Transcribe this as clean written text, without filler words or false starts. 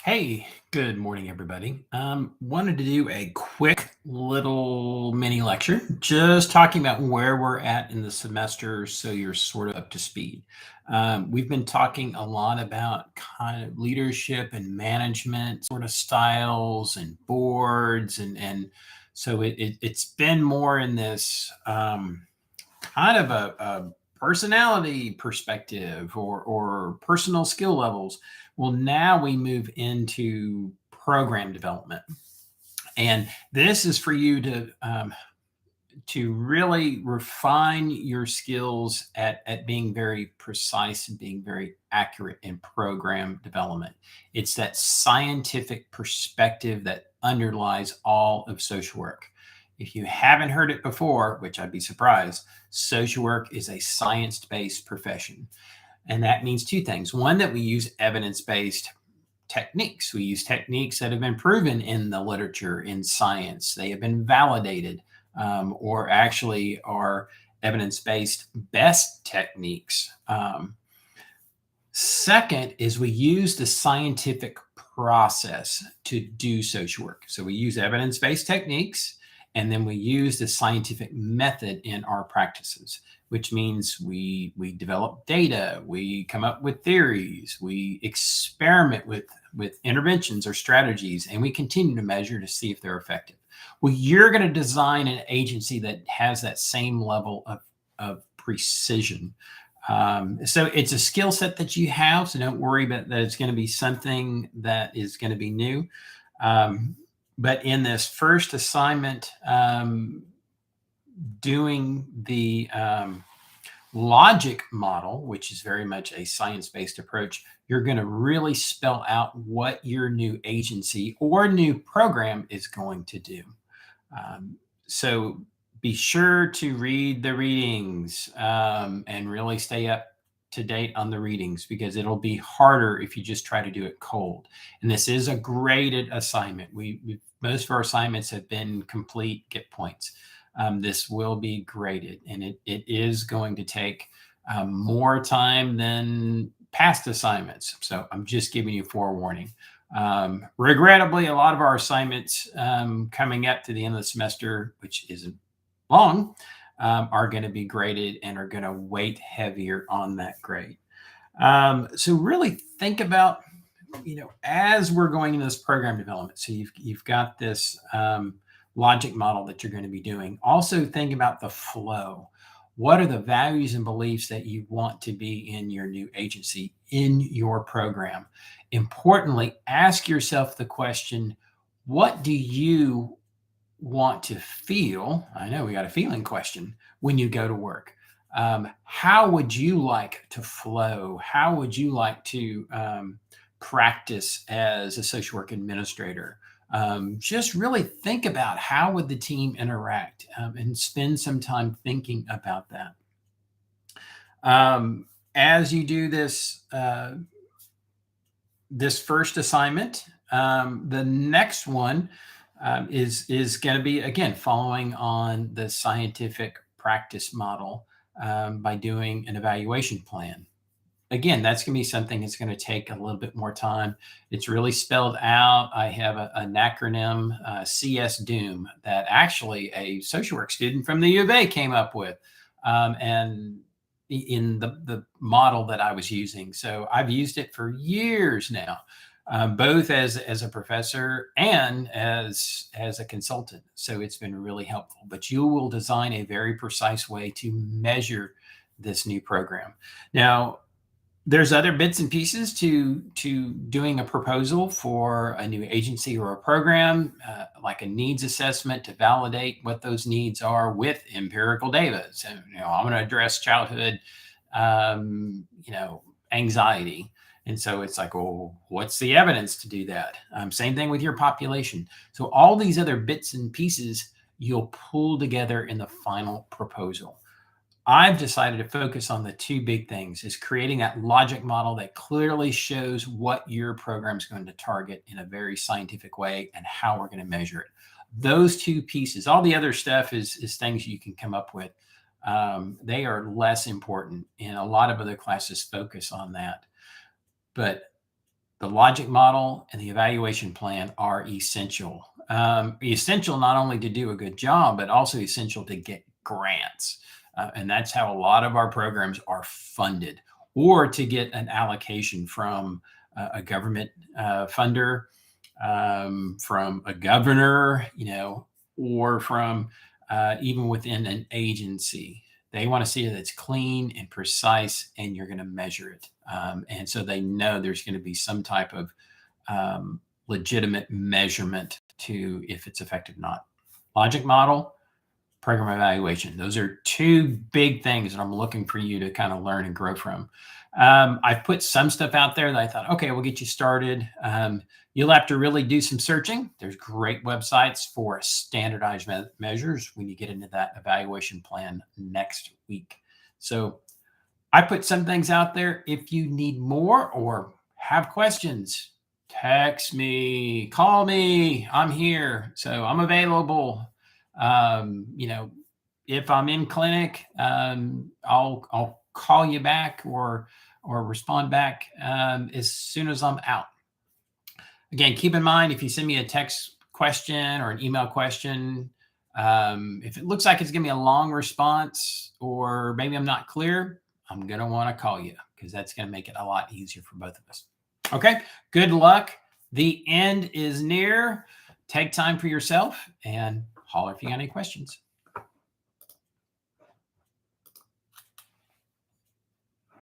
Hey, good morning, everybody. Wanted to do a quick little mini lecture, just talking about where we're at in the semester so you're sort of up to speed. We've been talking a lot about kind of leadership and management sort of styles and boards, and so it's been more in this kind of a personality perspective or personal skill levels. Well, now we move into program development, and this is for you to really refine your skills at being very precise and being very accurate in program development. It's that scientific perspective that underlies all of social work. If you haven't heard it before, which I'd be surprised, social work is a science based profession. And that means two things. One, that we use evidence based techniques. We use techniques that have been proven in the literature, in science. They have been validated, or actually are evidence based best techniques. Second is we use the scientific process to do social work. So we use evidence based techniques, and then we use the scientific method in our practices, which means we develop data, we come up with theories, we experiment with interventions or strategies, and we continue to measure to see if they're effective. Well, you're going to design an agency that has that same level of precision. So it's a skill set that you have. So don't worry about that. It's going to be something that is going to be new. Um, but in this first assignment, doing the logic model, which is very much a science based approach, you're going to really spell out what your new agency or new program is going to do. So be sure to read the readings, and really stay up to date on the readings, because it'll be harder if you just try to do it cold. And this is a graded assignment. Most of our assignments have been complete, get points. This will be graded, and it is going to take more time than past assignments. So I'm just giving you forewarning. Regrettably, a lot of our assignments coming up to the end of the semester, which isn't long, are going to be graded and are going to weight heavier on that grade. So really think about, as we're going into this program development, so you've got this logic model that you're going to be doing. Also think about the flow. What are the values and beliefs that you want to be in your new agency, in your program? Importantly, ask yourself the question, what do you want to feel? I know we got a feeling question when you go to work. How would you like to flow? How would you like to practice as a social work administrator? Just really think about how would the team interact, and spend some time thinking about that. As you do this first assignment, the next one is going to be, again, following on the scientific practice model, by doing an evaluation plan. Again, that's going to be something that's going to take a little bit more time. It's really spelled out. I have an acronym, CS Doom, that actually a social work student from the U of A came up with, and in the model that I was using. So I've used it for years now, both as a professor and as a consultant. So it's been really helpful. But you will design a very precise way to measure this new program. Now, there's other bits and pieces to doing a proposal for a new agency or a program, like a needs assessment to validate what those needs are with empirical data. So, I'm going to address childhood, anxiety. And so it's like, well, what's the evidence to do that? Same thing with your population. So all these other bits and pieces you'll pull together in the final proposal. I've decided to focus on the two big things: is creating that logic model that clearly shows what your program is going to target in a very scientific way and how we're going to measure it. Those two pieces, all the other stuff is things you can come up with. They are less important, and a lot of other classes focus on that. But the logic model and the evaluation plan are essential. Essential not only to do a good job, but also essential to get grants. And that's how a lot of our programs are funded, or to get an allocation from a government funder, from a governor, or from even within an agency. They want to see that it's clean and precise, and you're going to measure it. And so they know there's going to be some type of legitimate measurement to if it's effective or not. Logic model, program evaluation. Those are two big things that I'm looking for you to kind of learn and grow from. I've put some stuff out there that I thought, okay, we'll get you started. You'll have to really do some searching. There's great websites for standardized measures when you get into that evaluation plan next week. So I put some things out there. If you need more or have questions, text me, call me. I'm here. So I'm available. If I'm in clinic, I'll call you back or respond back as soon as I'm out. Again, keep in mind, if you send me a text question or an email question, if it looks like it's going to be a long response, or maybe I'm not clear, I'm going to want to call you, because that's going to make it a lot easier for both of us. Okay, good luck. The end is near. Take time for yourself and holler if you got any questions.